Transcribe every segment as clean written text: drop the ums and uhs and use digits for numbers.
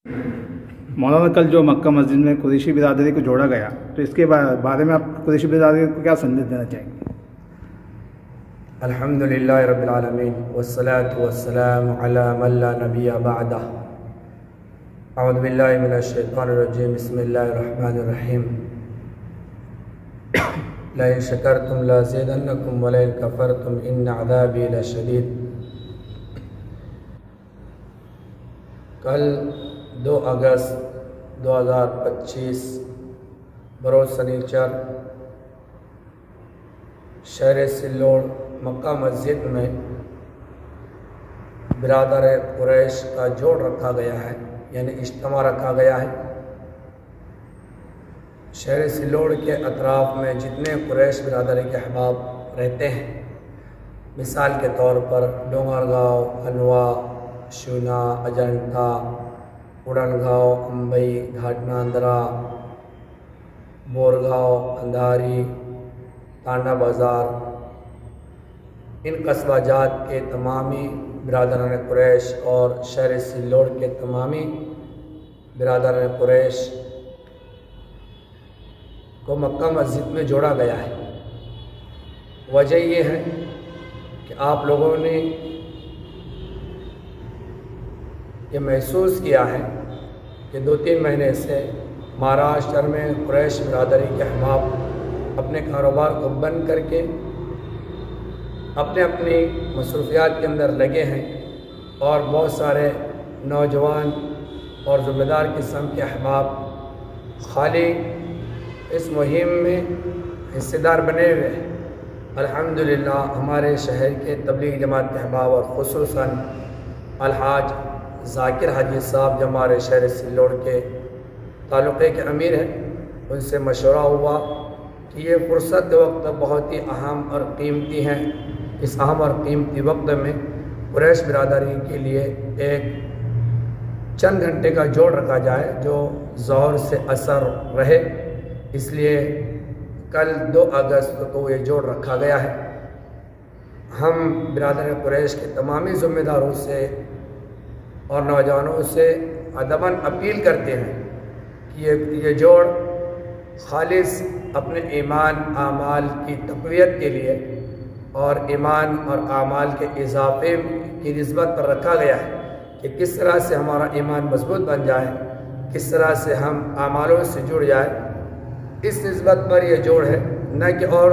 مولانا کل جو مکہ مسجد میں قریشی برادری کو جوڑا گیا تو اس کے بارے میں آپ قریشی برادری کو کیا سندیش دینا چاہیں گے؟ الحمدللہ رب العالمین والصلاة والسلام علی من لا نبی بعدہ اعوذ باللہ من الشیطان الرجیم بسم اللہ الرحمن الرحیم لئن شکرتم لازیدنکم ولئن کفرتم ان عذابی لشدید۔ کل 2 اگست 2025 بروز سنیچر شہر سلوڑ مکہ مسجد میں برادر قریش کا جوڑ رکھا گیا ہے، یعنی اجتماع رکھا گیا ہے۔ شہر سلوڑ کے اطراف میں جتنے قریش برادری کے احباب رہتے ہیں، مثال کے طور پر ڈونگر گاؤں، انوا، شونا، اجنتا، اڑن گاؤں، امبئی، گھاٹناندرا، بورگاؤں، اندھاری، تانڈا بازار، ان قصبہ جات کے تمامی برادران قریش اور شہر سلوڑ کے تمامی برادران قریش کو مکہ مسجد میں جوڑا گیا ہے۔ وجہ یہ ہے کہ آپ لوگوں نے یہ محسوس کیا ہے کہ 2-3 مہینے سے مہاراشٹر میں قریش برادری کے احباب اپنے کاروبار کو بند کر کے اپنے اپنی مصروفیات کے اندر لگے ہیں، اور بہت سارے نوجوان اور ذمہ دار قسم کے احباب خالی اس مہم میں حصے دار بنے ہوئے ہیں۔ الحمدللہ ہمارے شہر کے تبلیغ جماعت کے احباب اور خصوصاً الحاج ذاکر حاجی صاحب جو ہمارے شہر سلوڑ کے تعلقے کے امیر ہیں، ان سے مشورہ ہوا کہ یہ فرصت وقت بہت ہی اہم اور قیمتی ہے۔ اس اہم اور قیمتی وقت میں قریش برادری کے لیے ایک چند گھنٹے کا جوڑ رکھا جائے جو ظہر سے عصر رہے، اس لیے کل 2 اگست کو یہ جوڑ رکھا گیا ہے۔ ہم برادر قریش کے تمامی ذمہ داروں سے اور نوجوانوں سے ادباً اپیل کرتے ہیں کہ یہ جوڑ خالص اپنے ایمان اعمال کی تقویت کے لیے اور ایمان اور اعمال کے اضافے کی نسبت پر رکھا گیا ہے کہ کس طرح سے ہمارا ایمان مضبوط بن جائے، کس طرح سے ہم اعمالوں سے جڑ جائے، اس نسبت پر یہ جوڑ ہے، نہ کہ اور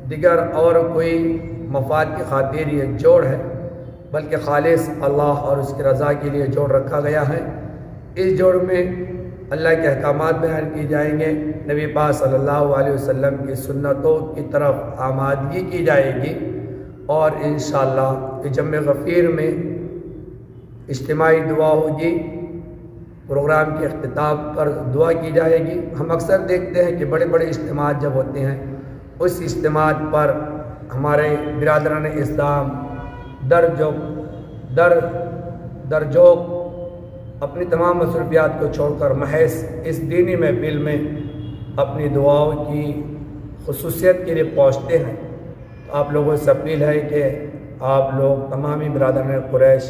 دیگر اور کوئی مفاد کی خاطر یہ جوڑ ہے، بلکہ خالص اللہ اور اس کی رضا کے لیے جوڑ رکھا گیا ہے۔ اس جوڑ میں اللہ کے احکامات بیان کی جائیں گے، نبی پاک صلی اللہ علیہ وسلم کی سنتوں کی طرف آمادگی کی جائے گی، اور انشاءاللہ جمع غفیر میں اجتماعی دعا ہوگی، پروگرام کے اختتام پر دعا کی جائے گی۔ ہم اکثر دیکھتے ہیں کہ بڑے بڑے اجتماعات جب ہوتے ہیں، اس اجتماعات پر ہمارے برادران اسلام درجوق اپنی تمام مصروفیات کو چھوڑ کر محض اس دینی محفل میں اپنی دعاؤں کی خصوصیت کے لیے پہنچتے ہیں۔ آپ لوگوں سے اپیل ہے کہ آپ لوگ تمامی برادران قریش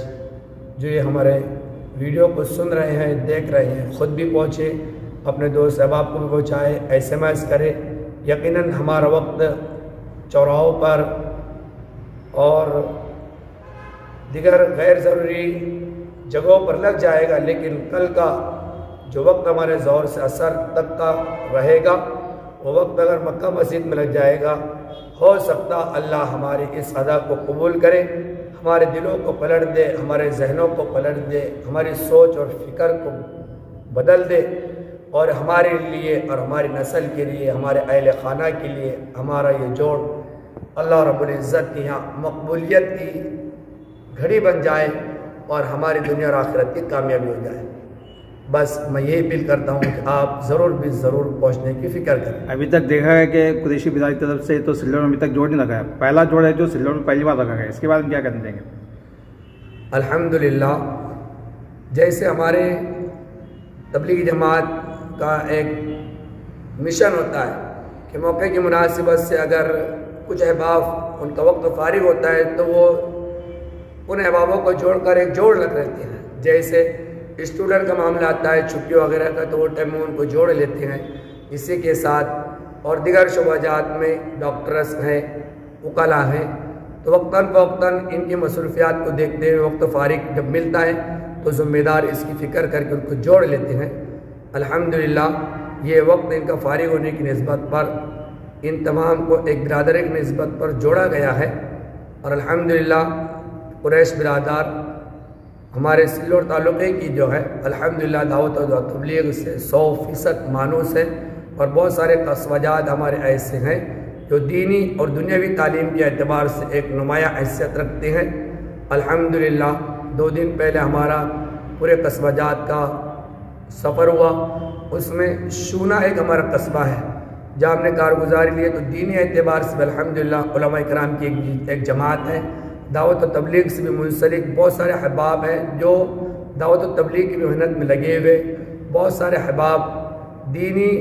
جو یہ ہمارے ویڈیو کو سن رہے ہیں، دیکھ رہے ہیں، خود بھی پہنچے، اپنے دوست احباب کو بھی پہنچائے، SMS کرے۔ یقیناً ہمارا وقت چوراہوں پر اور دیگر غیر ضروری جگہوں پر لگ جائے گا، لیکن کل کا جو وقت ہمارے ظہر سے عصر تک کا رہے گا، وہ وقت اگر مکہ مسجد میں لگ جائے گا، ہو سکتا اللہ ہماری اس ادا کو قبول کرے، ہمارے دلوں کو پلٹ دے، ہمارے ذہنوں کو پلٹ دے، ہماری سوچ اور فکر کو بدل دے، اور ہمارے لیے اور ہماری نسل کے لیے، ہمارے اہل خانہ کے لیے ہمارا یہ جوڑ اللہ رب العزت کی یہاں مقبولیت کی گھڑی بن جائے اور ہماری دنیا اور آخرت کی کامیابی ہو جائے۔ بس میں یہی اپیل کرتا ہوں کہ آپ ضرور بھی ضرور پہنچنے کی فکر کریں۔ ابھی تک دیکھا ہے کہ قریشی برادری کی طرف سے تو سلوڑ میں ابھی تک جوڑ نہیں لگا ہے، پہلا جوڑ ہے جو سلوڑ میں پہلی بار لگا گیا ہے، اس کے بارے میں کیا کہنا چاہیں گے؟ الحمدللہ جیسے ہمارے تبلیغ جماعت کا ایک مشن ہوتا ہے کہ موقع کی مناسبت سے اگر کچھ احباب ان کا وقت فارغ ہوتا ہے تو وہ ان احبابوں کو جوڑ کر ایک جوڑ لگ رہتے ہیں۔ جیسے اسٹوڈنٹ کا معاملہ آتا ہے چھٹی وغیرہ کا تو وہ ٹائم میں ان کو جوڑ لیتے ہیں اسی کے ساتھ، اور دیگر شعبہ جات میں ڈاکٹرس ہیں، وکلاء ہیں، تو وقتاً فوقتاً ان کی مصروفیات کو دیکھتے ہوئے وقت فارغ جب ملتا ہے تو ذمہ دار اس کی فکر کر کے ان کو جوڑ لیتے ہیں۔ الحمدللہ یہ وقت ان کا فارغ ہونے کی نسبت پر ان تمام کو ایک برادری کی نسبت پر جوڑا گیا ہے، اور الحمدللہ قریش برادر ہمارے سلور تعلقے کی جو ہے الحمدللہ دعوت و تبلیغ سے 100% مانوس ہے، اور بہت سارے قصوجات ہمارے ایسے ہیں جو دینی اور دنیاوی تعلیم کے اعتبار سے ایک نمایاں حیثیت رکھتے ہیں۔ الحمدللہ 2 دن پہلے ہمارا پورے قصوجات کا سفر ہوا، اس میں شونا ایک ہمارا قصبہ ہے جہاں ہم نے کارگزاری لیے، تو دینی اعتبار سے الحمدللہ علماء کرام کی ایک جماعت ہے، دعوت و تبلیغ سے بھی منسلک بہت سارے احباب ہیں جو دعوت و تبلیغ کی محنت میں لگے ہوئے، بہت سارے احباب دینی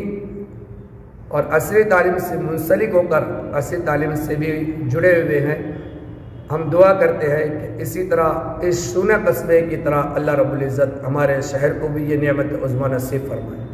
اور عصری تعلیم سے منسلک ہو کر عصری تعلیم سے بھی جڑے ہوئے ہیں۔ ہم دعا کرتے ہیں کہ اسی طرح اس شونا قصبے کی طرح اللہ رب العزت ہمارے شہر کو بھی یہ نعمت عظمیٰ نصیب فرمائے۔